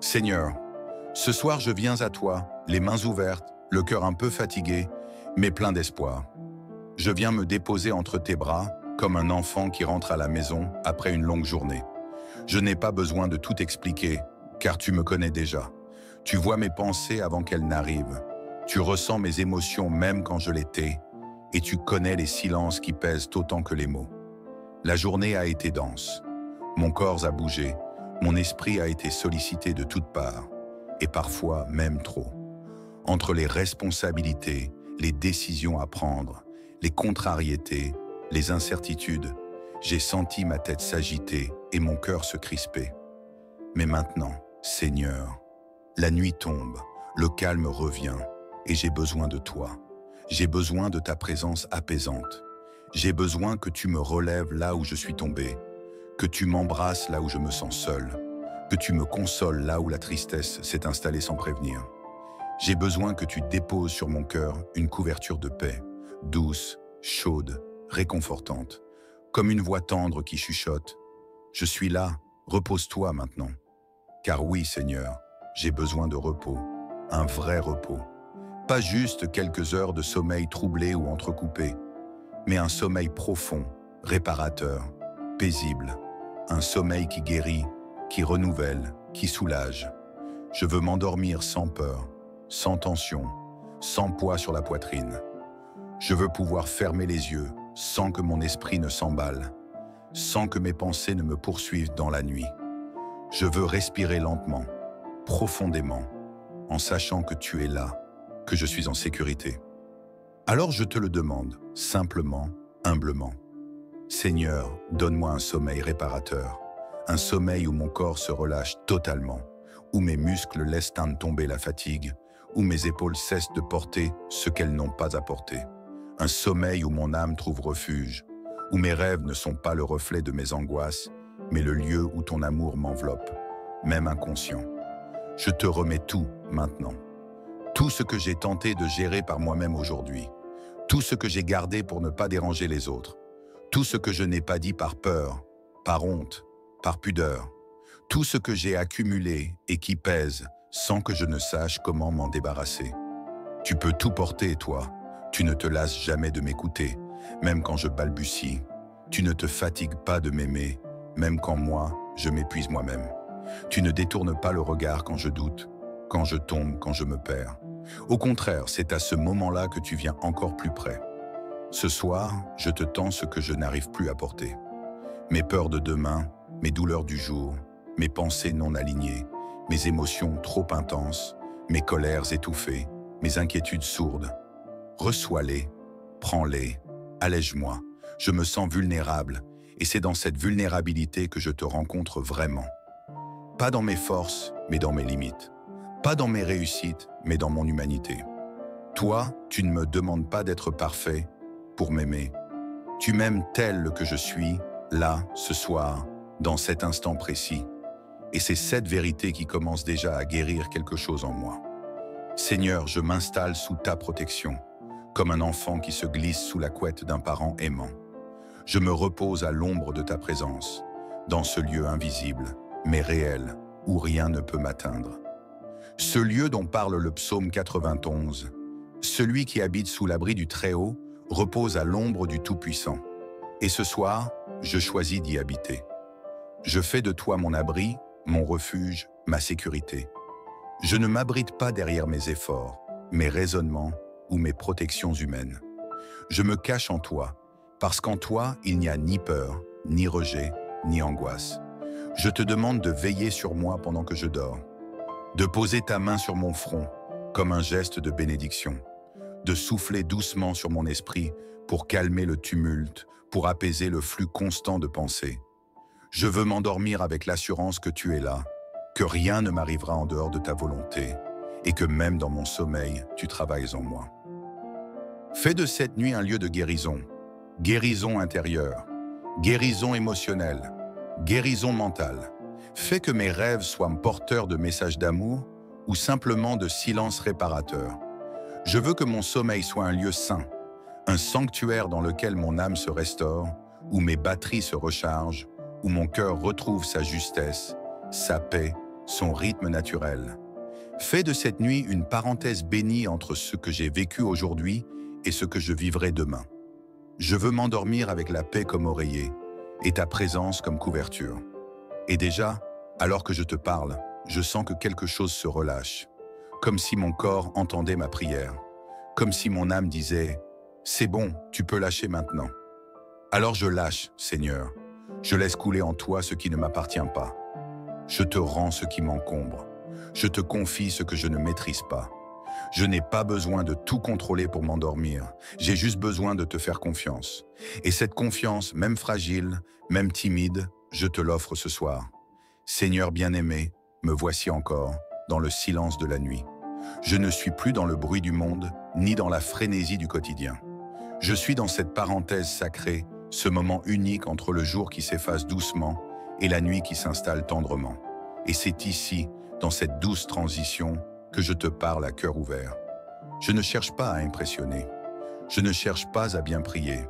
Seigneur, ce soir je viens à toi, les mains ouvertes, le cœur un peu fatigué, mais plein d'espoir. Je viens me déposer entre tes bras, comme un enfant qui rentre à la maison après une longue journée. Je n'ai pas besoin de tout expliquer, car tu me connais déjà. Tu vois mes pensées avant qu'elles n'arrivent. Tu ressens mes émotions même quand je les tais, et tu connais les silences qui pèsent autant que les mots. La journée a été dense. Mon corps a bougé, mon esprit a été sollicité de toutes parts, et parfois même trop. Entre les responsabilités, les décisions à prendre, les contrariétés, les incertitudes, j'ai senti ma tête s'agiter et mon cœur se crisper. Mais maintenant, Seigneur, la nuit tombe, le calme revient, et j'ai besoin de toi. J'ai besoin de ta présence apaisante. J'ai besoin que tu me relèves là où je suis tombé, que tu m'embrasses là où je me sens seul, que tu me consoles là où la tristesse s'est installée sans prévenir. J'ai besoin que tu déposes sur mon cœur une couverture de paix, douce, chaude, réconfortante, comme une voix tendre qui chuchote. Je suis là, repose-toi maintenant. Car oui, Seigneur, j'ai besoin de repos, un vrai repos. Pas juste quelques heures de sommeil troublé ou entrecoupé, mais un sommeil profond, réparateur, paisible, un sommeil qui guérit, qui renouvelle, qui soulage. Je veux m'endormir sans peur, sans tension, sans poids sur la poitrine. Je veux pouvoir fermer les yeux sans que mon esprit ne s'emballe, sans que mes pensées ne me poursuivent dans la nuit. Je veux respirer lentement, profondément, en sachant que tu es là, que je suis en sécurité. Alors je te le demande, simplement, humblement. Seigneur, donne-moi un sommeil réparateur, un sommeil où mon corps se relâche totalement, où mes muscles laissent tomber la fatigue, où mes épaules cessent de porter ce qu'elles n'ont pas à porter. Un sommeil où mon âme trouve refuge, où mes rêves ne sont pas le reflet de mes angoisses, mais le lieu où ton amour m'enveloppe, même inconscient. Je te remets tout maintenant. Tout ce que j'ai tenté de gérer par moi-même aujourd'hui. Tout ce que j'ai gardé pour ne pas déranger les autres. Tout ce que je n'ai pas dit par peur, par honte, par pudeur. Tout ce que j'ai accumulé et qui pèse sans que je ne sache comment m'en débarrasser. Tu peux tout porter, toi. Tu ne te lasses jamais de m'écouter, même quand je balbutie. Tu ne te fatigues pas de m'aimer, même quand moi, je m'épuise moi-même. Tu ne détournes pas le regard quand je doute, quand je tombe, quand je me perds. Au contraire, c'est à ce moment-là que tu viens encore plus près. Ce soir, je te tends ce que je n'arrive plus à porter. Mes peurs de demain, mes douleurs du jour, mes pensées non alignées, mes émotions trop intenses, mes colères étouffées, mes inquiétudes sourdes. Reçois-les, prends-les, allège-moi. Je me sens vulnérable et c'est dans cette vulnérabilité que je te rencontre vraiment. Pas dans mes forces, mais dans mes limites. Pas dans mes réussites, mais dans mon humanité. Toi, tu ne me demandes pas d'être parfait pour m'aimer. Tu m'aimes tel que je suis, là, ce soir, dans cet instant précis. Et c'est cette vérité qui commence déjà à guérir quelque chose en moi. Seigneur, je m'installe sous ta protection, comme un enfant qui se glisse sous la couette d'un parent aimant. Je me repose à l'ombre de ta présence, dans ce lieu invisible, mais réel, où rien ne peut m'atteindre. Ce lieu dont parle le psaume 91, celui qui habite sous l'abri du Très-Haut repose à l'ombre du Tout-Puissant. Et ce soir, je choisis d'y habiter. Je fais de toi mon abri, mon refuge, ma sécurité. Je ne m'abrite pas derrière mes efforts, mes raisonnements ou mes protections humaines. Je me cache en toi, parce qu'en toi, il n'y a ni peur, ni rejet, ni angoisse. Je te demande de veiller sur moi pendant que je dors, de poser ta main sur mon front, comme un geste de bénédiction, de souffler doucement sur mon esprit pour calmer le tumulte, pour apaiser le flux constant de pensées. Je veux m'endormir avec l'assurance que tu es là, que rien ne m'arrivera en dehors de ta volonté, et que même dans mon sommeil, tu travailles en moi. Fais de cette nuit un lieu de guérison, guérison intérieure, guérison émotionnelle, guérison mentale. Fais que mes rêves soient porteurs de messages d'amour ou simplement de silence réparateur. Je veux que mon sommeil soit un lieu saint, un sanctuaire dans lequel mon âme se restaure, où mes batteries se rechargent, où mon cœur retrouve sa justesse, sa paix, son rythme naturel. Fais de cette nuit une parenthèse bénie entre ce que j'ai vécu aujourd'hui et ce que je vivrai demain. Je veux m'endormir avec la paix comme oreiller et ta présence comme couverture. Et déjà, alors que je te parle, je sens que quelque chose se relâche, comme si mon corps entendait ma prière, comme si mon âme disait « C'est bon, tu peux lâcher maintenant ». Alors je lâche, Seigneur, je laisse couler en toi ce qui ne m'appartient pas. Je te rends ce qui m'encombre, je te confie ce que je ne maîtrise pas. Je n'ai pas besoin de tout contrôler pour m'endormir, j'ai juste besoin de te faire confiance. Et cette confiance, même fragile, même timide, je te l'offre ce soir. Seigneur bien-aimé, me voici encore, dans le silence de la nuit. Je ne suis plus dans le bruit du monde, ni dans la frénésie du quotidien. Je suis dans cette parenthèse sacrée, ce moment unique entre le jour qui s'efface doucement et la nuit qui s'installe tendrement. Et c'est ici, dans cette douce transition, que je te parle à cœur ouvert. Je ne cherche pas à impressionner. Je ne cherche pas à bien prier.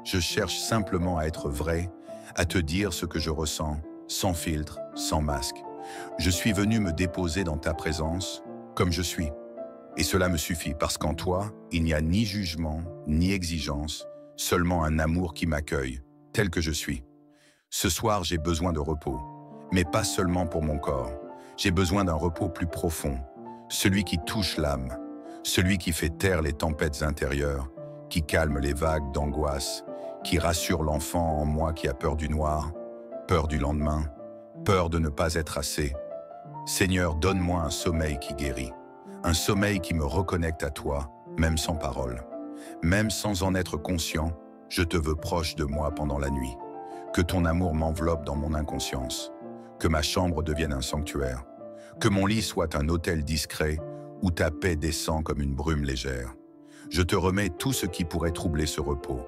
Je cherche simplement à être vrai, à te dire ce que je ressens, sans filtre, sans masque. Je suis venu me déposer dans ta présence, comme je suis. Et cela me suffit, parce qu'en toi, il n'y a ni jugement, ni exigence, seulement un amour qui m'accueille, tel que je suis. Ce soir, j'ai besoin de repos, mais pas seulement pour mon corps. J'ai besoin d'un repos plus profond, celui qui touche l'âme, celui qui fait taire les tempêtes intérieures, qui calme les vagues d'angoisse, qui rassure l'enfant en moi qui a peur du noir, peur du lendemain, peur de ne pas être assez. Seigneur, donne-moi un sommeil qui guérit, un sommeil qui me reconnecte à toi, même sans parole. Même sans en être conscient, je te veux proche de moi pendant la nuit. Que ton amour m'enveloppe dans mon inconscience, que ma chambre devienne un sanctuaire, que mon lit soit un autel discret où ta paix descend comme une brume légère. Je te remets tout ce qui pourrait troubler ce repos.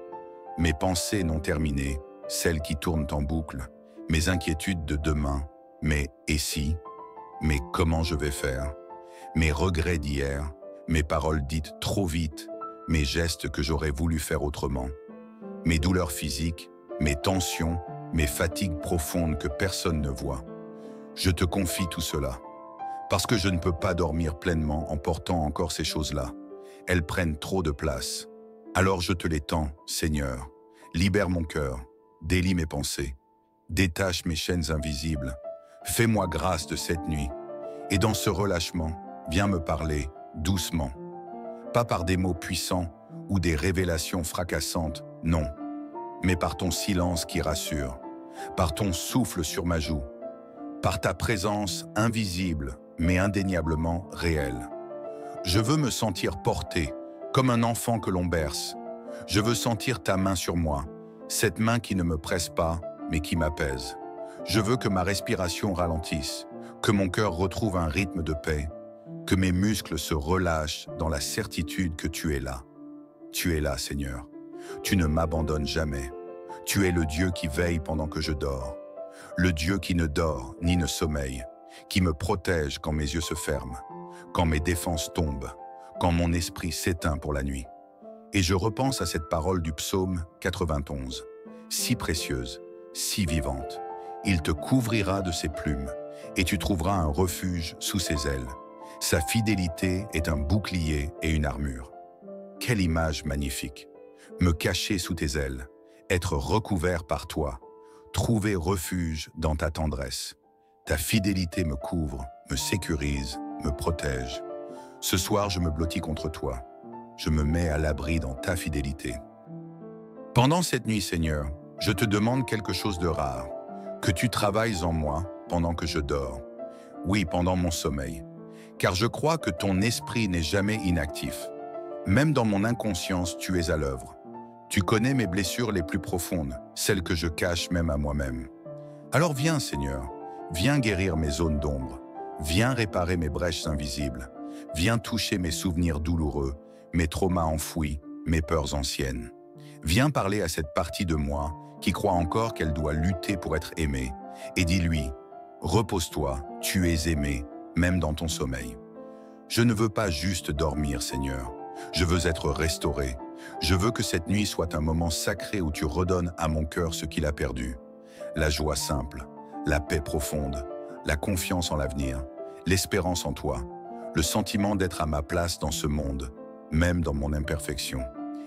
Mes pensées non terminées, celles qui tournent en boucle, mes inquiétudes de demain, mes « et si », mes « comment je vais faire », mes regrets d'hier, mes paroles dites trop vite, mes gestes que j'aurais voulu faire autrement, mes douleurs physiques, mes tensions, mes fatigues profondes que personne ne voit. Je te confie tout cela, parce que je ne peux pas dormir pleinement en portant encore ces choses-là. Elles prennent trop de place. Alors je te les tends, Seigneur. Libère mon cœur, délie mes pensées, détache mes chaînes invisibles. Fais-moi grâce de cette nuit. Et dans ce relâchement, viens me parler doucement. Pas par des mots puissants ou des révélations fracassantes, non, mais par ton silence qui rassure, par ton souffle sur ma joue, par ta présence invisible mais indéniablement réelle. Je veux me sentir porté, comme un enfant que l'on berce. Je veux sentir ta main sur moi, cette main qui ne me presse pas, mais qui m'apaise. Je veux que ma respiration ralentisse, que mon cœur retrouve un rythme de paix, que mes muscles se relâchent dans la certitude que tu es là. Tu es là, Seigneur. Tu ne m'abandonnes jamais. Tu es le Dieu qui veille pendant que je dors. Le Dieu qui ne dort ni ne sommeille, qui me protège quand mes yeux se ferment, quand mes défenses tombent, quand mon esprit s'éteint pour la nuit. Et je repense à cette parole du psaume 91, si précieuse, si vivante. Il te couvrira de ses plumes, et tu trouveras un refuge sous ses ailes. Sa fidélité est un bouclier et une armure. Quelle image magnifique! Me cacher sous tes ailes, être recouvert par toi, trouver refuge dans ta tendresse. Ta fidélité me couvre, me sécurise, me protège. Ce soir, je me blottis contre toi. Je me mets à l'abri dans ta fidélité. Pendant cette nuit, Seigneur, je te demande quelque chose de rare, que tu travailles en moi pendant que je dors. Oui, pendant mon sommeil. Car je crois que ton esprit n'est jamais inactif. Même dans mon inconscience, tu es à l'œuvre. Tu connais mes blessures les plus profondes, celles que je cache même à moi-même. Alors viens, Seigneur, viens guérir mes zones d'ombre, viens réparer mes brèches invisibles, viens toucher mes souvenirs douloureux, mes traumas enfouis, mes peurs anciennes. Viens parler à cette partie de moi qui croit encore qu'elle doit lutter pour être aimée, et dis-lui, repose-toi, tu es aimé, même dans ton sommeil. Je ne veux pas juste dormir, Seigneur. Je veux être restauré. Je veux que cette nuit soit un moment sacré où tu redonnes à mon cœur ce qu'il a perdu. La joie simple, la paix profonde, la confiance en l'avenir, l'espérance en toi, le sentiment d'être à ma place dans ce monde, même dans mon imperfection.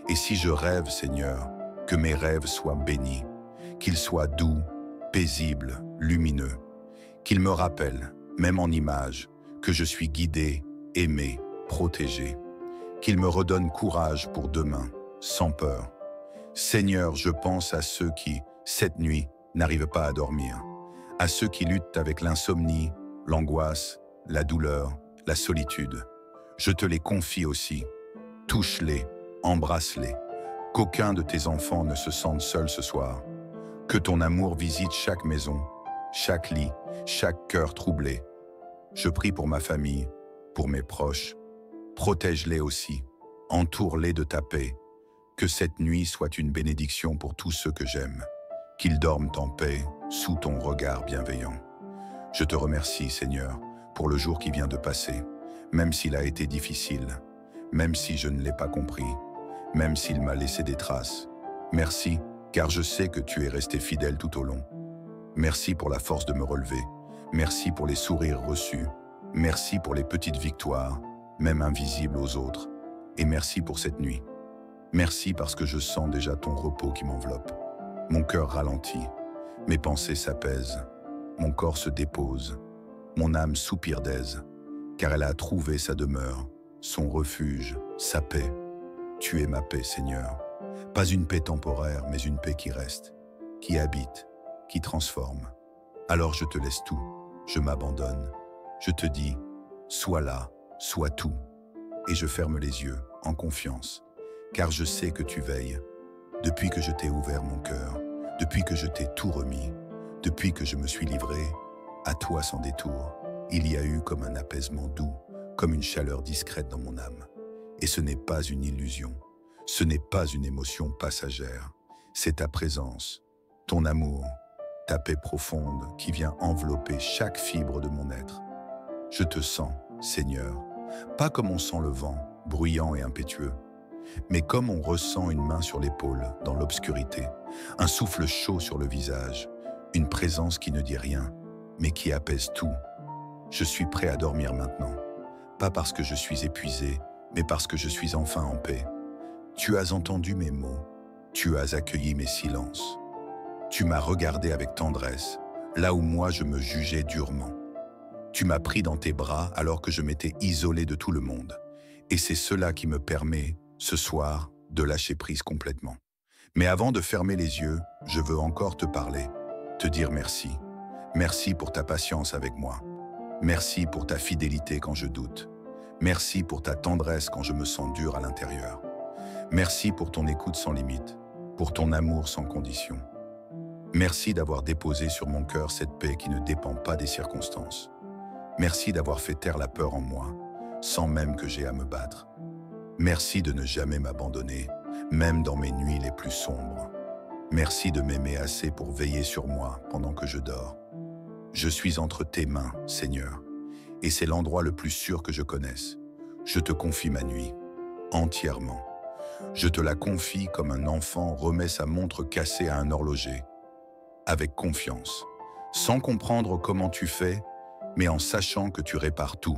Et si je rêve, Seigneur, que mes rêves soient bénis, qu'ils soient doux, paisibles, lumineux, qu'ils me rappellent, même en images, que je suis guidé, aimé, protégé, qu'ils me redonnent courage pour demain, sans peur. Seigneur, je pense à ceux qui, cette nuit, n'arrivent pas à dormir, à ceux qui luttent avec l'insomnie, l'angoisse, la douleur, la solitude. Je te les confie aussi. Touche-les, embrasse-les. Qu'aucun de tes enfants ne se sente seul ce soir. Que ton amour visite chaque maison, chaque lit, chaque cœur troublé. Je prie pour ma famille, pour mes proches. Protège-les aussi. Entoure-les de ta paix. Que cette nuit soit une bénédiction pour tous ceux que j'aime. Qu'ils dorment en paix, sous ton regard bienveillant. Je te remercie, Seigneur, pour le jour qui vient de passer, même s'il a été difficile, même si je ne l'ai pas compris, même s'il m'a laissé des traces. Merci, car je sais que tu es resté fidèle tout au long. Merci pour la force de me relever. Merci pour les sourires reçus. Merci pour les petites victoires, même invisibles aux autres. Et merci pour cette nuit. Merci parce que je sens déjà ton repos qui m'enveloppe. Mon cœur ralentit, mes pensées s'apaisent, mon corps se dépose, mon âme soupire d'aise, car elle a trouvé sa demeure, son refuge, sa paix. Tu es ma paix, Seigneur. Pas une paix temporaire, mais une paix qui reste, qui habite, qui transforme. Alors je te laisse tout, je m'abandonne. Je te dis, sois là, sois tout. Et je ferme les yeux, en confiance, car je sais que tu veilles. Depuis que je t'ai ouvert mon cœur, depuis que je t'ai tout remis, depuis que je me suis livré, à toi sans détour, il y a eu comme un apaisement doux, comme une chaleur discrète dans mon âme. Et ce n'est pas une illusion, ce n'est pas une émotion passagère, c'est ta présence, ton amour, ta paix profonde qui vient envelopper chaque fibre de mon être. Je te sens, Seigneur, pas comme on sent le vent, bruyant et impétueux, mais comme on ressent une main sur l'épaule, dans l'obscurité, un souffle chaud sur le visage, une présence qui ne dit rien, mais qui apaise tout. Je suis prêt à dormir maintenant, pas parce que je suis épuisé, mais parce que je suis enfin en paix. Tu as entendu mes mots, tu as accueilli mes silences. Tu m'as regardé avec tendresse, là où moi je me jugeais durement. Tu m'as pris dans tes bras alors que je m'étais isolé de tout le monde. Et c'est cela qui me permet, ce soir, de lâcher prise complètement. Mais avant de fermer les yeux, je veux encore te parler, te dire merci. Merci pour ta patience avec moi. Merci pour ta fidélité quand je doute. Merci pour ta tendresse quand je me sens dur à l'intérieur. Merci pour ton écoute sans limite, pour ton amour sans condition. Merci d'avoir déposé sur mon cœur cette paix qui ne dépend pas des circonstances. Merci d'avoir fait taire la peur en moi, sans même que j'aie à me battre. Merci de ne jamais m'abandonner, même dans mes nuits les plus sombres. Merci de m'aimer assez pour veiller sur moi pendant que je dors. Je suis entre tes mains, Seigneur, et c'est l'endroit le plus sûr que je connaisse. Je te confie ma nuit, entièrement. Je te la confie comme un enfant remet sa montre cassée à un horloger, avec confiance, sans comprendre comment tu fais, mais en sachant que tu répares tout.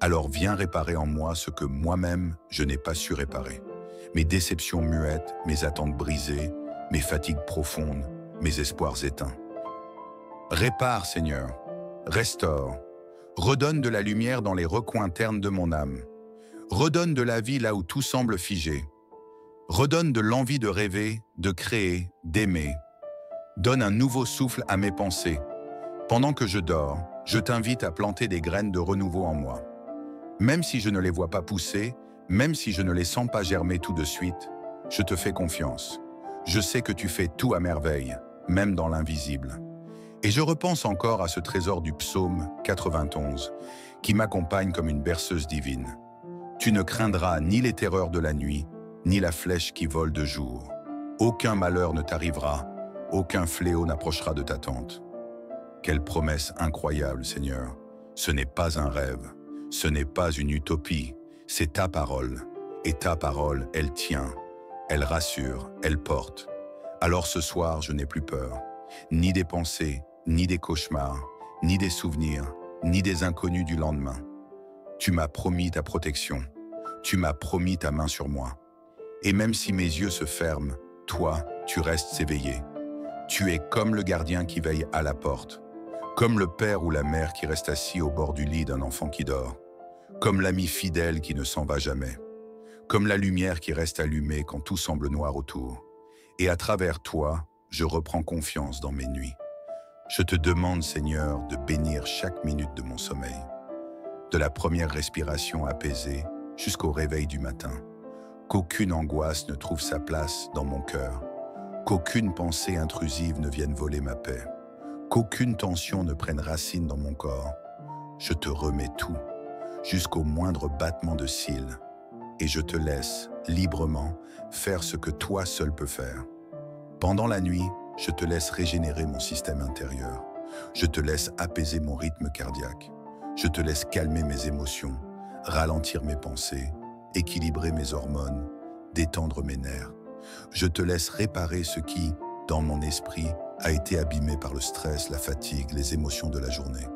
Alors viens réparer en moi ce que moi-même je n'ai pas su réparer. Mes déceptions muettes, mes attentes brisées, mes fatigues profondes, mes espoirs éteints. Répare, Seigneur, restaure, redonne de la lumière dans les recoins ternes de mon âme. Redonne de la vie là où tout semble figé. Redonne de l'envie de rêver, de créer, d'aimer. Donne un nouveau souffle à mes pensées. Pendant que je dors, je t'invite à planter des graines de renouveau en moi. Même si je ne les vois pas pousser, même si je ne les sens pas germer tout de suite, je te fais confiance. Je sais que tu fais tout à merveille, même dans l'invisible. Et je repense encore à ce trésor du psaume 91, qui m'accompagne comme une berceuse divine. Tu ne craindras ni les terreurs de la nuit, ni la flèche qui vole de jour. Aucun malheur ne t'arrivera, aucun fléau n'approchera de ta tente. Quelle promesse incroyable, Seigneur. Ce n'est pas un rêve, ce n'est pas une utopie, c'est ta parole. Et ta parole, elle tient, elle rassure, elle porte. Alors ce soir, je n'ai plus peur, ni des pensées, ni des cauchemars, ni des souvenirs, ni des inconnus du lendemain. Tu m'as promis ta protection, tu m'as promis ta main sur moi. Et même si mes yeux se ferment, toi, tu restes éveillé. Tu es comme le gardien qui veille à la porte, comme le père ou la mère qui reste assis au bord du lit d'un enfant qui dort, comme l'ami fidèle qui ne s'en va jamais, comme la lumière qui reste allumée quand tout semble noir autour. Et à travers toi, je reprends confiance dans mes nuits. Je te demande, Seigneur, de bénir chaque minute de mon sommeil, de la première respiration apaisée jusqu'au réveil du matin, qu'aucune angoisse ne trouve sa place dans mon cœur, qu'aucune pensée intrusive ne vienne voler ma paix, qu'aucune tension ne prenne racine dans mon corps. Je te remets tout, jusqu'au moindre battement de cils, et je te laisse, librement, faire ce que toi seul peux faire. Pendant la nuit, je te laisse régénérer mon système intérieur. Je te laisse apaiser mon rythme cardiaque. Je te laisse calmer mes émotions, ralentir mes pensées, équilibrer mes hormones, détendre mes nerfs. Je te laisse réparer ce qui, dans mon esprit, a été abîmé par le stress, la fatigue, les émotions de la journée.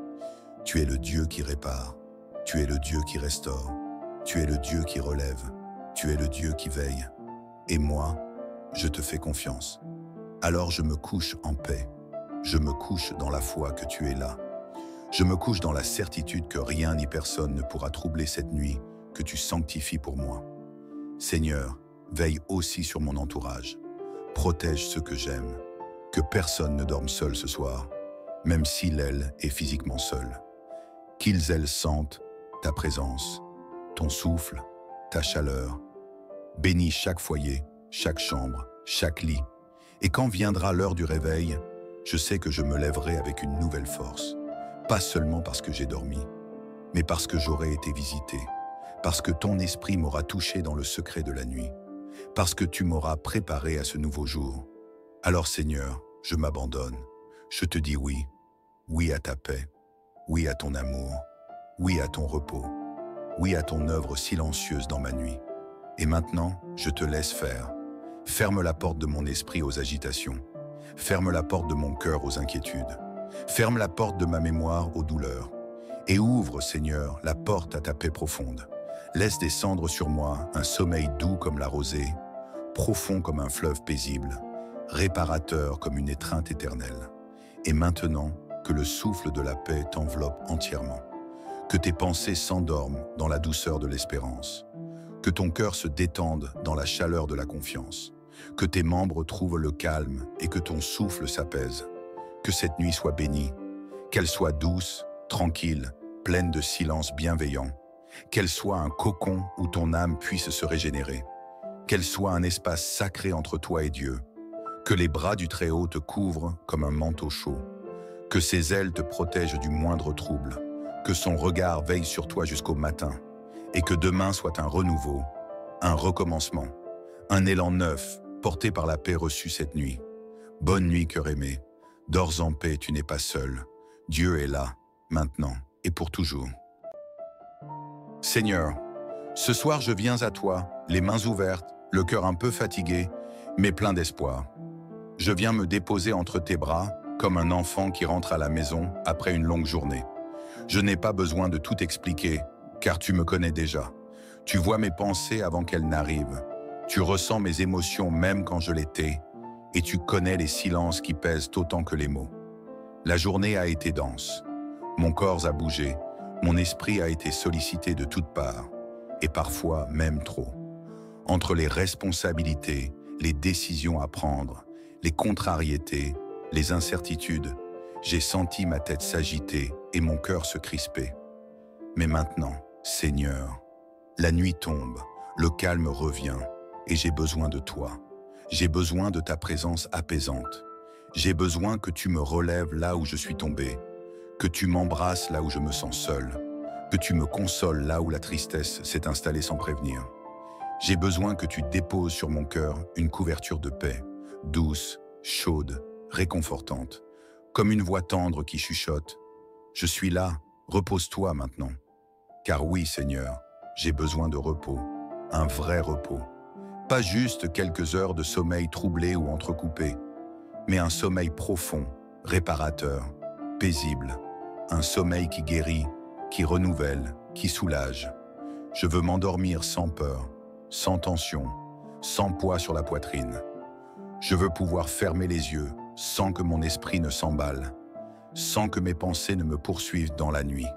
Tu es le Dieu qui répare. Tu es le Dieu qui restaure. Tu es le Dieu qui relève. Tu es le Dieu qui veille. Et moi, je te fais confiance. Alors je me couche en paix. Je me couche dans la foi que tu es là. Je me couche dans la certitude que rien ni personne ne pourra troubler cette nuit que tu sanctifies pour moi. Seigneur, veille aussi sur mon entourage. Protège ceux que j'aime. Que personne ne dorme seul ce soir, même s'il, elle, est physiquement seul. Qu'ils, elles, sentent ta présence, ton souffle, ta chaleur. Bénis chaque foyer, chaque chambre, chaque lit. Et quand viendra l'heure du réveil, je sais que je me lèverai avec une nouvelle force. Pas seulement parce que j'ai dormi, mais parce que j'aurai été visité, parce que ton esprit m'aura touché dans le secret de la nuit, parce que tu m'auras préparé à ce nouveau jour. Alors Seigneur, je m'abandonne. Je te dis oui, oui à ta paix, oui à ton amour, oui à ton repos, oui à ton œuvre silencieuse dans ma nuit. Et maintenant, je te laisse faire. Ferme la porte de mon esprit aux agitations. Ferme la porte de mon cœur aux inquiétudes. Ferme la porte de ma mémoire aux douleurs. Et ouvre, Seigneur, la porte à ta paix profonde. Laisse descendre sur moi un sommeil doux comme la rosée, profond comme un fleuve paisible, réparateur comme une étreinte éternelle. Et maintenant, que le souffle de la paix t'enveloppe entièrement. Que tes pensées s'endorment dans la douceur de l'espérance. Que ton cœur se détende dans la chaleur de la confiance. Que tes membres trouvent le calme et que ton souffle s'apaise. Que cette nuit soit bénie, qu'elle soit douce, tranquille, pleine de silence bienveillant. Qu'elle soit un cocon où ton âme puisse se régénérer. Qu'elle soit un espace sacré entre toi et Dieu. Que les bras du Très-Haut te couvrent comme un manteau chaud. Que ses ailes te protègent du moindre trouble. Que son regard veille sur toi jusqu'au matin. Et que demain soit un renouveau, un recommencement, un élan neuf porté par la paix reçue cette nuit. Bonne nuit, cœur aimé. Dors en paix, tu n'es pas seul. Dieu est là, maintenant et pour toujours. Seigneur, ce soir je viens à toi, les mains ouvertes, le cœur un peu fatigué, mais plein d'espoir. Je viens me déposer entre tes bras, comme un enfant qui rentre à la maison après une longue journée. Je n'ai pas besoin de tout expliquer, car tu me connais déjà. Tu vois mes pensées avant qu'elles n'arrivent. Tu ressens mes émotions même quand je les tais, et tu connais les silences qui pèsent autant que les mots. La journée a été dense. Mon corps a bougé, mon esprit a été sollicité de toutes parts, et parfois même trop. Entre les responsabilités, les décisions à prendre, les contrariétés, les incertitudes, j'ai senti ma tête s'agiter et mon cœur se crisper. Mais maintenant, Seigneur, la nuit tombe, le calme revient, et j'ai besoin de toi. J'ai besoin de ta présence apaisante. J'ai besoin que tu me relèves là où je suis tombé, que tu m'embrasses là où je me sens seul, que tu me consoles là où la tristesse s'est installée sans prévenir. J'ai besoin que tu déposes sur mon cœur une couverture de paix, douce, chaude, réconfortante, comme une voix tendre qui chuchote. Je suis là, repose-toi maintenant. Car oui, Seigneur, j'ai besoin de repos, un vrai repos. Pas juste quelques heures de sommeil troublé ou entrecoupé, mais un sommeil profond, réparateur, paisible, un sommeil qui guérit, qui renouvelle, qui soulage. Je veux m'endormir sans peur, sans tension, sans poids sur la poitrine. Je veux pouvoir fermer les yeux sans que mon esprit ne s'emballe, sans que mes pensées ne me poursuivent dans la nuit.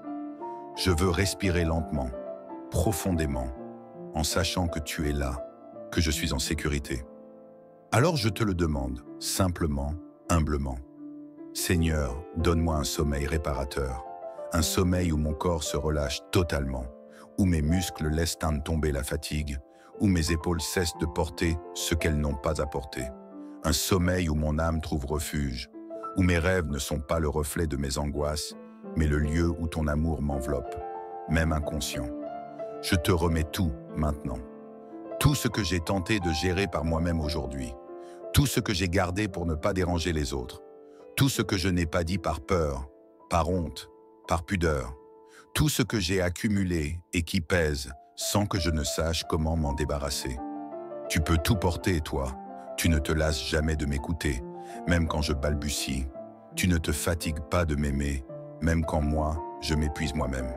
Je veux respirer lentement, profondément, en sachant que tu es là, que je suis en sécurité. Alors je te le demande, simplement, humblement. Seigneur, donne-moi un sommeil réparateur, un sommeil où mon corps se relâche totalement, où mes muscles laissent tomber la fatigue, où mes épaules cessent de porter ce qu'elles n'ont pas à porter. Un sommeil où mon âme trouve refuge, où mes rêves ne sont pas le reflet de mes angoisses, mais le lieu où ton amour m'enveloppe, même inconscient. Je te remets tout maintenant. Tout ce que j'ai tenté de gérer par moi-même aujourd'hui. Tout ce que j'ai gardé pour ne pas déranger les autres. Tout ce que je n'ai pas dit par peur, par honte, par pudeur. Tout ce que j'ai accumulé et qui pèse sans que je ne sache comment m'en débarrasser. Tu peux tout porter, toi. Tu ne te lasses jamais de m'écouter, même quand je balbutie. Tu ne te fatigues pas de m'aimer, même quand moi, je m'épuise moi-même.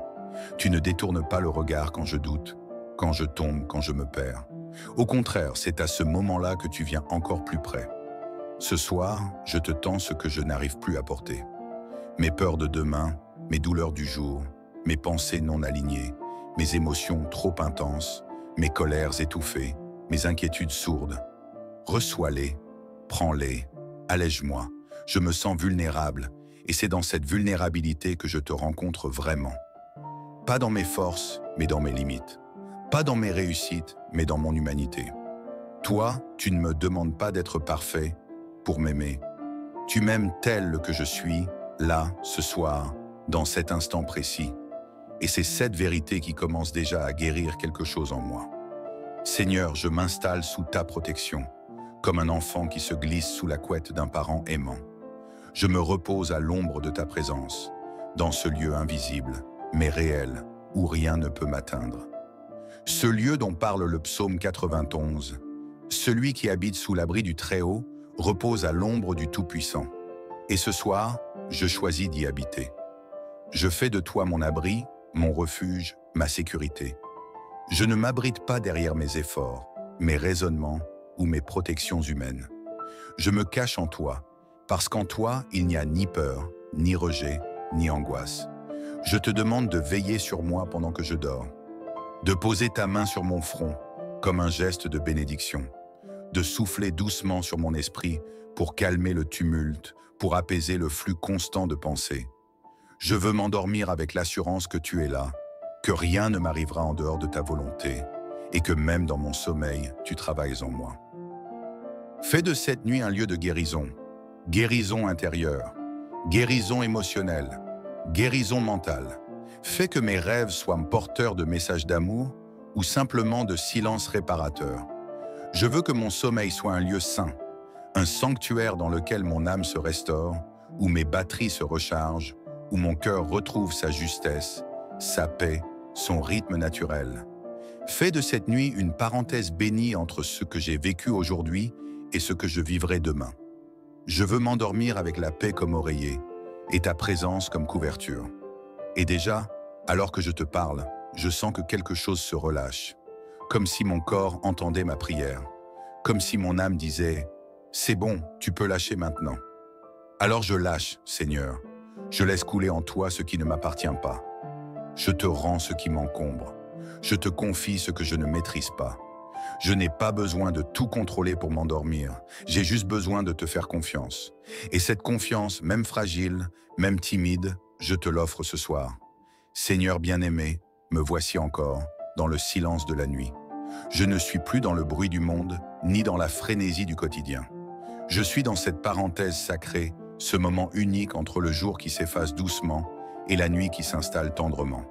Tu ne détournes pas le regard quand je doute, quand je tombe, quand je me perds. Au contraire, c'est à ce moment-là que tu viens encore plus près. Ce soir, je te tends ce que je n'arrive plus à porter. Mes peurs de demain, mes douleurs du jour, mes pensées non alignées, mes émotions trop intenses, mes colères étouffées, mes inquiétudes sourdes. Reçois-les, prends-les, allège-moi. Je me sens vulnérable et c'est dans cette vulnérabilité que je te rencontre vraiment. Pas dans mes forces, mais dans mes limites. Pas dans mes réussites, mais dans mon humanité. Toi, tu ne me demandes pas d'être parfait pour m'aimer. Tu m'aimes tel que je suis, là, ce soir, dans cet instant précis. Et c'est cette vérité qui commence déjà à guérir quelque chose en moi. Seigneur, je m'installe sous ta protection, comme un enfant qui se glisse sous la couette d'un parent aimant. Je me repose à l'ombre de ta présence, dans ce lieu invisible, mais réel, où rien ne peut m'atteindre. Ce lieu dont parle le psaume 91, celui qui habite sous l'abri du Très-Haut, repose à l'ombre du Tout-Puissant. Et ce soir, je choisis d'y habiter. Je fais de toi mon abri, mon refuge, ma sécurité. Je ne m'abrite pas derrière mes efforts, mes raisonnements ou mes protections humaines. Je me cache en toi, parce qu'en toi, il n'y a ni peur, ni rejet, ni angoisse. Je te demande de veiller sur moi pendant que je dors, de poser ta main sur mon front, comme un geste de bénédiction, de souffler doucement sur mon esprit pour calmer le tumulte, pour apaiser le flux constant de pensées. Je veux m'endormir avec l'assurance que tu es là, que rien ne m'arrivera en dehors de ta volonté, et que même dans mon sommeil, tu travailles en moi. Fais de cette nuit un lieu de guérison, guérison intérieure, guérison émotionnelle, guérison mentale. Fais que mes rêves soient porteurs de messages d'amour ou simplement de silence réparateur. Je veux que mon sommeil soit un lieu saint, un sanctuaire dans lequel mon âme se restaure, où mes batteries se rechargent, où mon cœur retrouve sa justesse, sa paix, son rythme naturel. Fais de cette nuit une parenthèse bénie entre ce que j'ai vécu aujourd'hui et ce que je vivrai demain. Je veux m'endormir avec la paix comme oreiller et ta présence comme couverture. Et déjà, alors que je te parle, je sens que quelque chose se relâche, comme si mon corps entendait ma prière, comme si mon âme disait « C'est bon, tu peux lâcher maintenant ». Alors je lâche, Seigneur. Je laisse couler en toi ce qui ne m'appartient pas. Je te rends ce qui m'encombre. Je te confie ce que je ne maîtrise pas. Je n'ai pas besoin de tout contrôler pour m'endormir. J'ai juste besoin de te faire confiance. Et cette confiance, même fragile, même timide, je te l'offre ce soir. Seigneur bien-aimé, me voici encore, dans le silence de la nuit. Je ne suis plus dans le bruit du monde, ni dans la frénésie du quotidien. Je suis dans cette parenthèse sacrée, ce moment unique entre le jour qui s'efface doucement et la nuit qui s'installe tendrement.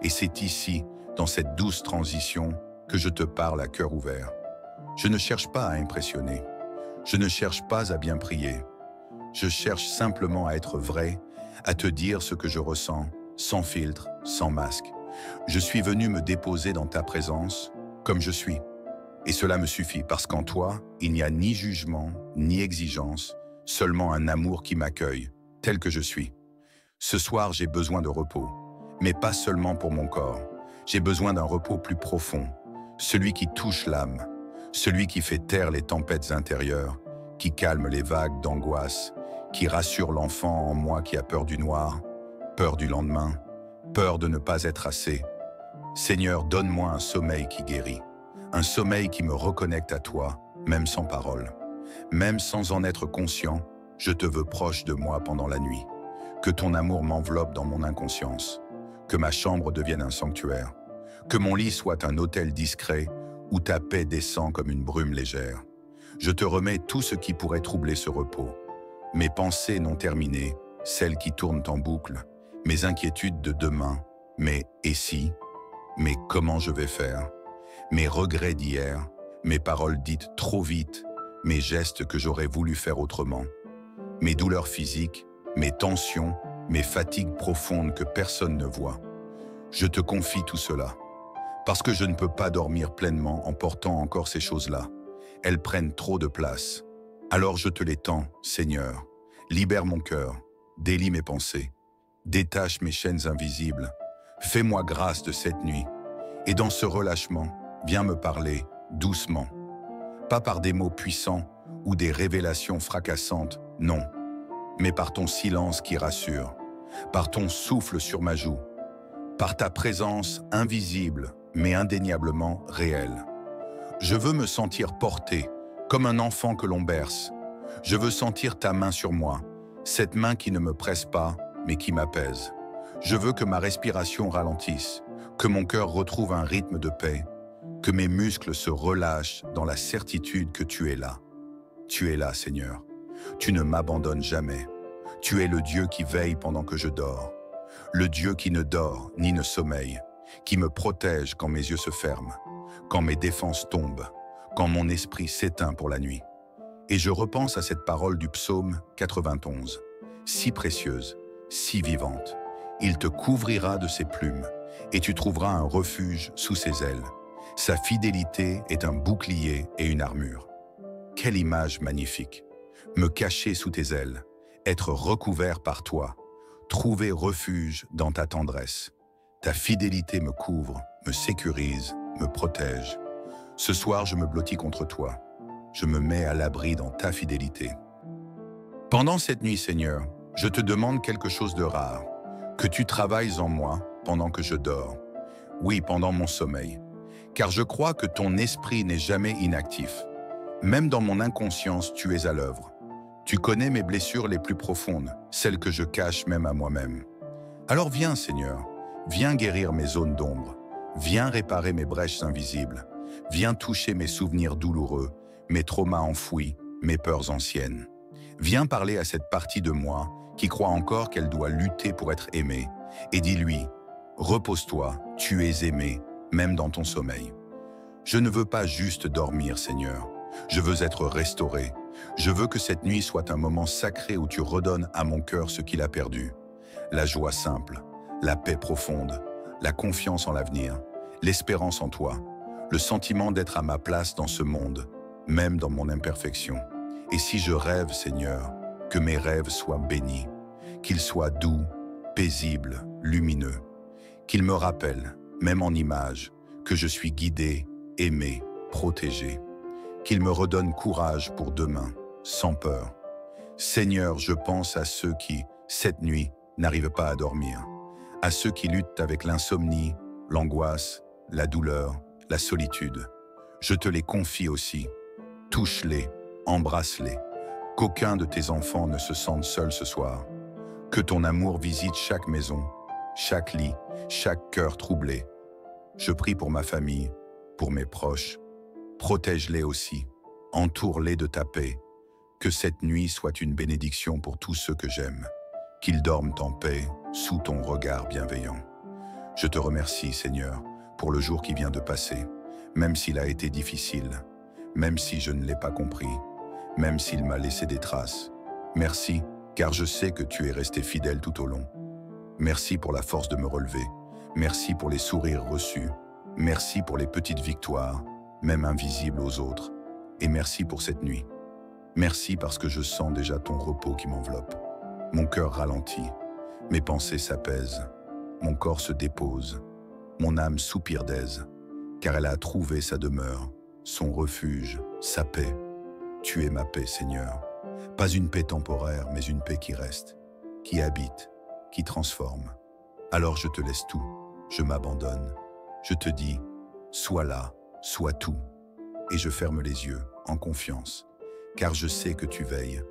Et c'est ici, dans cette douce transition, que je te parle à cœur ouvert. Je ne cherche pas à impressionner. Je ne cherche pas à bien prier. Je cherche simplement à être vrai, à te dire ce que je ressens, sans filtre, sans masque. Je suis venu me déposer dans ta présence, comme je suis. Et cela me suffit, parce qu'en toi, il n'y a ni jugement, ni exigence, seulement un amour qui m'accueille, tel que je suis. Ce soir, j'ai besoin de repos, mais pas seulement pour mon corps. J'ai besoin d'un repos plus profond, celui qui touche l'âme, celui qui fait taire les tempêtes intérieures, qui calme les vagues d'angoisse, qui rassure l'enfant en moi qui a peur du noir, peur du lendemain, peur de ne pas être assez. Seigneur, donne-moi un sommeil qui guérit, un sommeil qui me reconnecte à toi, même sans parole. Même sans en être conscient, je te veux proche de moi pendant la nuit. Que ton amour m'enveloppe dans mon inconscience, que ma chambre devienne un sanctuaire, que mon lit soit un autel discret où ta paix descend comme une brume légère. Je te remets tout ce qui pourrait troubler ce repos. Mes pensées non terminées, celles qui tournent en boucle, mes inquiétudes de demain, mes « et si », mes « comment je vais faire », mes regrets d'hier, mes paroles dites trop vite, mes gestes que j'aurais voulu faire autrement, mes douleurs physiques, mes tensions, mes fatigues profondes que personne ne voit. Je te confie tout cela, parce que je ne peux pas dormir pleinement en portant encore ces choses-là. Elles prennent trop de place. Alors je te les tends, Seigneur. Libère mon cœur, délie mes pensées, détache mes chaînes invisibles. Fais-moi grâce de cette nuit. Et dans ce relâchement, viens me parler doucement. Pas par des mots puissants ou des révélations fracassantes, non. Mais par ton silence qui rassure, par ton souffle sur ma joue, par ta présence invisible mais indéniablement réelle. Je veux me sentir porté, comme un enfant que l'on berce. Je veux sentir ta main sur moi, cette main qui ne me presse pas, mais qui m'apaise. Je veux que ma respiration ralentisse, que mon cœur retrouve un rythme de paix, que mes muscles se relâchent dans la certitude que tu es là. Tu es là, Seigneur. Tu ne m'abandonnes jamais. Tu es le Dieu qui veille pendant que je dors. Le Dieu qui ne dort ni ne sommeille, qui me protège quand mes yeux se ferment, quand mes défenses tombent, quand mon esprit s'éteint pour la nuit. Et je repense à cette parole du psaume 91, si précieuse, si vivante. Il te couvrira de ses plumes, et tu trouveras un refuge sous ses ailes. Sa fidélité est un bouclier et une armure. Quelle image magnifique! Me cacher sous tes ailes, être recouvert par toi, trouver refuge dans ta tendresse. Ta fidélité me couvre, me sécurise, me protège. Ce soir, je me blottis contre toi. Je me mets à l'abri dans ta fidélité. Pendant cette nuit, Seigneur, je te demande quelque chose de rare, que tu travailles en moi pendant que je dors. Oui, pendant mon sommeil. Car je crois que ton esprit n'est jamais inactif. Même dans mon inconscience, tu es à l'œuvre. Tu connais mes blessures les plus profondes, celles que je cache même à moi-même. Alors viens, Seigneur, viens guérir mes zones d'ombre, viens réparer mes brèches invisibles, viens toucher mes souvenirs douloureux, mes traumas enfouis, mes peurs anciennes. Viens parler à cette partie de moi qui croit encore qu'elle doit lutter pour être aimée, et dis-lui, repose-toi, tu es aimé, même dans ton sommeil. Je ne veux pas juste dormir, Seigneur. Je veux être restauré. Je veux que cette nuit soit un moment sacré où tu redonnes à mon cœur ce qu'il a perdu. La joie simple, la paix profonde, la confiance en l'avenir, l'espérance en toi, le sentiment d'être à ma place dans ce monde, même dans mon imperfection. Et si je rêve, Seigneur, que mes rêves soient bénis, qu'ils soient doux, paisibles, lumineux, qu'ils me rappellent, même en images, que je suis guidé, aimé, protégé, qu'ils me redonnent courage pour demain, sans peur. Seigneur, je pense à ceux qui, cette nuit, n'arrivent pas à dormir, à ceux qui luttent avec l'insomnie, l'angoisse, la douleur, la solitude. Je te les confie aussi. Touche-les, embrasse-les. Qu'aucun de tes enfants ne se sente seul ce soir. Que ton amour visite chaque maison, chaque lit, chaque cœur troublé. Je prie pour ma famille, pour mes proches. Protège-les aussi, entoure-les de ta paix. Que cette nuit soit une bénédiction pour tous ceux que j'aime. Qu'ils dorment en paix, sous ton regard bienveillant. Je te remercie, Seigneur, pour le jour qui vient de passer, même s'il a été difficile, même si je ne l'ai pas compris, même s'il m'a laissé des traces. Merci, car je sais que tu es resté fidèle tout au long. Merci pour la force de me relever. Merci pour les sourires reçus. Merci pour les petites victoires, même invisibles aux autres. Et merci pour cette nuit. Merci parce que je sens déjà ton repos qui m'enveloppe. Mon cœur ralentit. Mes pensées s'apaisent, mon corps se dépose, mon âme soupire d'aise, car elle a trouvé sa demeure, son refuge, sa paix. Tu es ma paix, Seigneur. Pas une paix temporaire, mais une paix qui reste, qui habite, qui transforme. Alors je te laisse tout, je m'abandonne. Je te dis, sois là, sois tout. Et je ferme les yeux, en confiance, car je sais que tu veilles.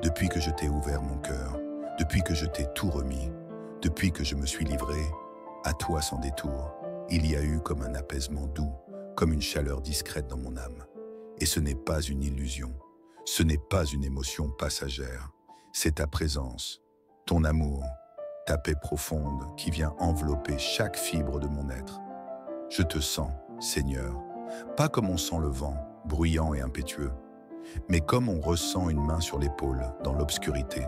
Depuis que je t'ai ouvert mon cœur, depuis que je t'ai tout remis, depuis que je me suis livré, à toi sans détour, il y a eu comme un apaisement doux, comme une chaleur discrète dans mon âme. Et ce n'est pas une illusion, ce n'est pas une émotion passagère, c'est ta présence, ton amour, ta paix profonde qui vient envelopper chaque fibre de mon être. Je te sens, Seigneur, pas comme on sent le vent, bruyant et impétueux, mais comme on ressent une main sur l'épaule, dans l'obscurité,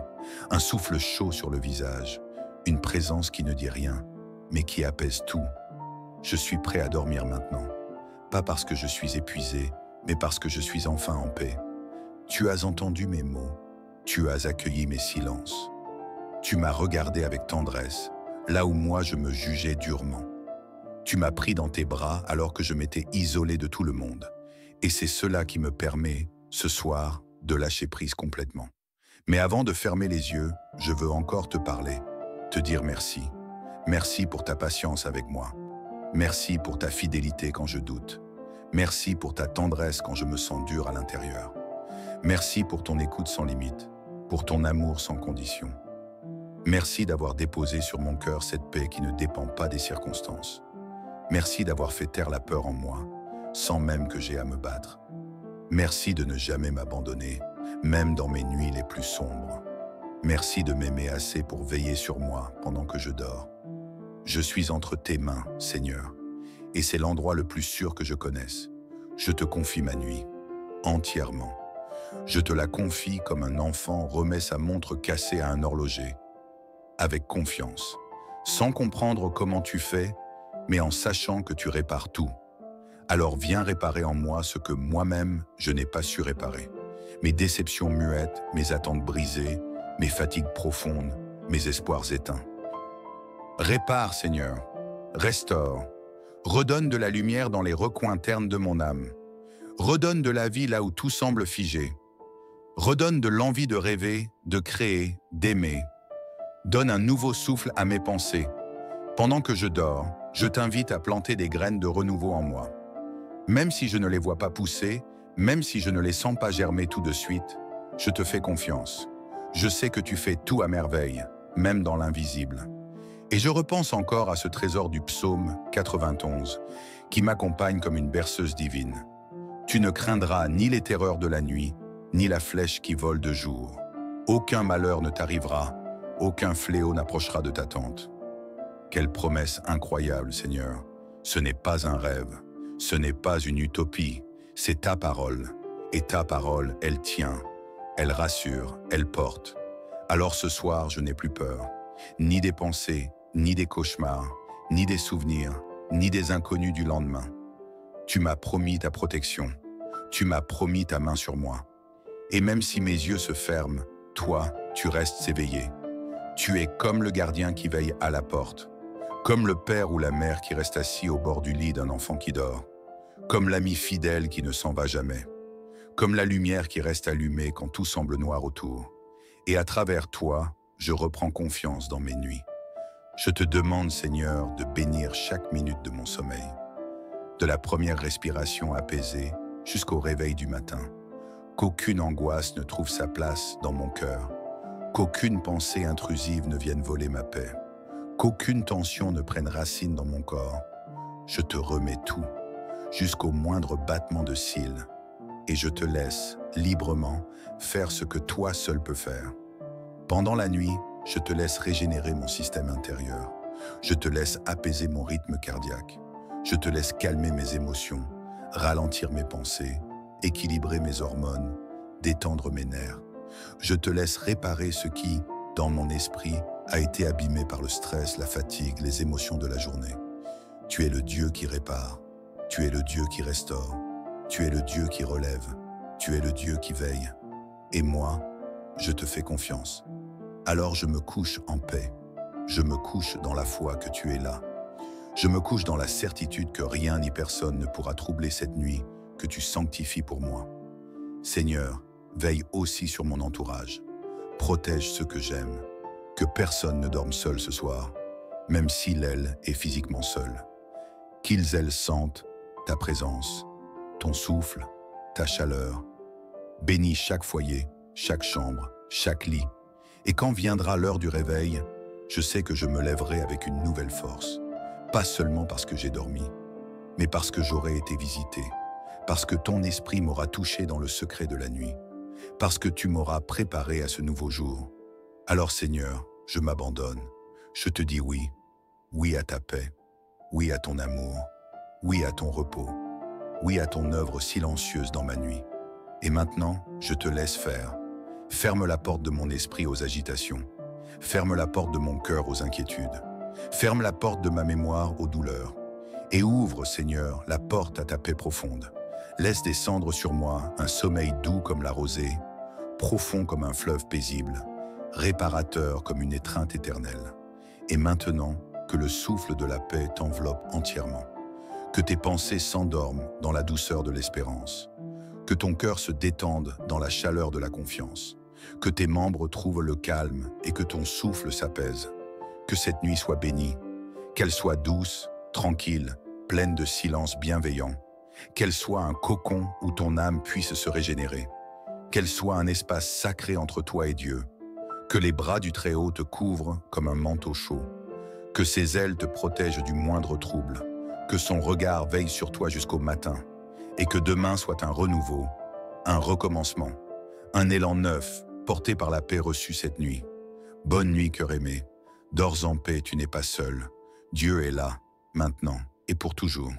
un souffle chaud sur le visage, une présence qui ne dit rien, mais qui apaise tout. Je suis prêt à dormir maintenant, pas parce que je suis épuisé, mais parce que je suis enfin en paix. Tu as entendu mes mots, tu as accueilli mes silences. Tu m'as regardé avec tendresse, là où moi je me jugeais durement. Tu m'as pris dans tes bras alors que je m'étais isolé de tout le monde. Et c'est cela qui me permet, ce soir, de lâcher prise complètement. Mais avant de fermer les yeux, je veux encore te parler, te dire merci. Merci pour ta patience avec moi. Merci pour ta fidélité quand je doute. Merci pour ta tendresse quand je me sens dur à l'intérieur. Merci pour ton écoute sans limite, pour ton amour sans condition. Merci d'avoir déposé sur mon cœur cette paix qui ne dépend pas des circonstances. Merci d'avoir fait taire la peur en moi, sans même que j'aie à me battre. Merci de ne jamais m'abandonner, même dans mes nuits les plus sombres. Merci de m'aimer assez pour veiller sur moi pendant que je dors. Je suis entre tes mains, Seigneur, et c'est l'endroit le plus sûr que je connaisse. Je te confie ma nuit, entièrement. Je te la confie comme un enfant remet sa montre cassée à un horloger, avec confiance, sans comprendre comment tu fais, mais en sachant que tu répares tout. Alors viens réparer en moi ce que moi-même je n'ai pas su réparer. Mes déceptions muettes, mes attentes brisées, mes fatigues profondes, mes espoirs éteints. Répare, Seigneur, restaure, redonne de la lumière dans les recoins ternes de mon âme. Redonne de la vie là où tout semble figé. Redonne de l'envie de rêver, de créer, d'aimer. Donne un nouveau souffle à mes pensées. Pendant que je dors, je t'invite à planter des graines de renouveau en moi. Même si je ne les vois pas pousser, même si je ne les sens pas germer tout de suite, je te fais confiance. Je sais que tu fais tout à merveille, même dans l'invisible. Et je repense encore à ce trésor du psaume 91, qui m'accompagne comme une berceuse divine. Tu ne craindras ni les terreurs de la nuit, ni la flèche qui vole de jour. Aucun malheur ne t'arrivera, aucun fléau n'approchera de ta tente. Quelle promesse incroyable, Seigneur. Ce n'est pas un rêve, ce n'est pas une utopie, c'est ta parole. Et ta parole, elle tient, elle rassure, elle porte. Alors ce soir, je n'ai plus peur, ni des pensées, ni des cauchemars, ni des souvenirs, ni des inconnus du lendemain. Tu m'as promis ta protection, tu m'as promis ta main sur moi. Et même si mes yeux se ferment, toi, tu restes éveillé. Tu es comme le gardien qui veille à la porte, comme le père ou la mère qui reste assis au bord du lit d'un enfant qui dort, comme l'ami fidèle qui ne s'en va jamais, comme la lumière qui reste allumée quand tout semble noir autour. Et à travers toi, je reprends confiance dans mes nuits. Je te demande, Seigneur, de bénir chaque minute de mon sommeil, de la première respiration apaisée jusqu'au réveil du matin, qu'aucune angoisse ne trouve sa place dans mon cœur, qu'aucune pensée intrusive ne vienne voler ma paix, qu'aucune tension ne prenne racine dans mon corps. Je te remets tout, jusqu'au moindre battement de cils, et je te laisse, librement, faire ce que toi seul peux faire. Pendant la nuit, je te laisse régénérer mon système intérieur. Je te laisse apaiser mon rythme cardiaque. Je te laisse calmer mes émotions, ralentir mes pensées, équilibrer mes hormones, détendre mes nerfs. Je te laisse réparer ce qui, dans mon esprit, a été abîmé par le stress, la fatigue, les émotions de la journée. Tu es le Dieu qui répare. Tu es le Dieu qui restaure. Tu es le Dieu qui relève. Tu es le Dieu qui veille. Et moi, je te fais confiance. Alors je me couche en paix, je me couche dans la foi que tu es là. Je me couche dans la certitude que rien ni personne ne pourra troubler cette nuit que tu sanctifies pour moi. Seigneur, veille aussi sur mon entourage. Protège ceux que j'aime. Que personne ne dorme seul ce soir, même s'il, elle, est physiquement seul. Qu'ils, elles, sentent ta présence, ton souffle, ta chaleur. Bénis chaque foyer, chaque chambre, chaque lit. Et quand viendra l'heure du réveil, je sais que je me lèverai avec une nouvelle force. Pas seulement parce que j'ai dormi, mais parce que j'aurai été visité, parce que ton esprit m'aura touché dans le secret de la nuit, parce que tu m'auras préparé à ce nouveau jour. Alors Seigneur, je m'abandonne, je te dis oui, oui à ta paix, oui à ton amour, oui à ton repos, oui à ton œuvre silencieuse dans ma nuit. Et maintenant, je te laisse faire. Ferme la porte de mon esprit aux agitations, ferme la porte de mon cœur aux inquiétudes, ferme la porte de ma mémoire aux douleurs, et ouvre, Seigneur, la porte à ta paix profonde. Laisse descendre sur moi un sommeil doux comme la rosée, profond comme un fleuve paisible, réparateur comme une étreinte éternelle. Et maintenant, que le souffle de la paix t'enveloppe entièrement, que tes pensées s'endorment dans la douceur de l'espérance, que ton cœur se détende dans la chaleur de la confiance, que tes membres trouvent le calme et que ton souffle s'apaise. Que cette nuit soit bénie, qu'elle soit douce, tranquille, pleine de silence bienveillant, qu'elle soit un cocon où ton âme puisse se régénérer, qu'elle soit un espace sacré entre toi et Dieu, que les bras du Très-Haut te couvrent comme un manteau chaud, que ses ailes te protègent du moindre trouble, que son regard veille sur toi jusqu'au matin, et que demain soit un renouveau, un recommencement, un élan neuf porté par la paix reçue cette nuit. Bonne nuit, cœur aimé. Dors en paix, tu n'es pas seul. Dieu est là, maintenant et pour toujours.